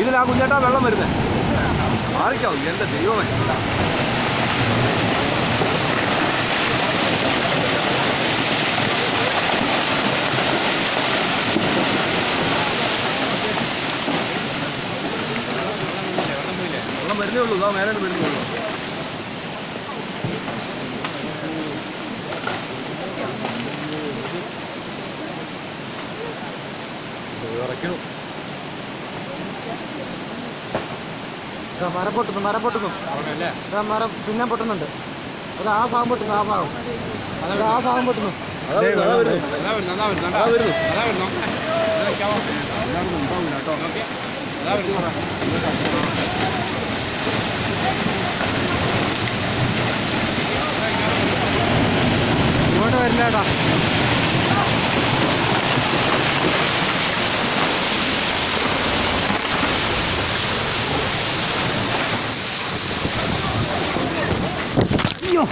ഇതിലാ കുഞ്ഞേട്ടാ വെള്ളം വരുന്നത്. മാറിക്കാവും എൻ്റെ ദൈവമേ. വെള്ളം വരുന്നേ ഉള്ളൂ. ഇതാ മേലെ വരുന്നേ ഉള്ളൂ. മരം പൊട്ടുന്നു, മരം പൊട്ടുന്നു, മരം പിന്നെ പൊട്ടുന്നുണ്ട്. അത് ആ ഭാഗം പൊട്ടുന്നു, ആ ഭാഗം, അത് ആ ഭാഗം പൊട്ടുന്നു. ഇങ്ങോട്ട് വരില്ലേട്ടാ. അയ്യോ.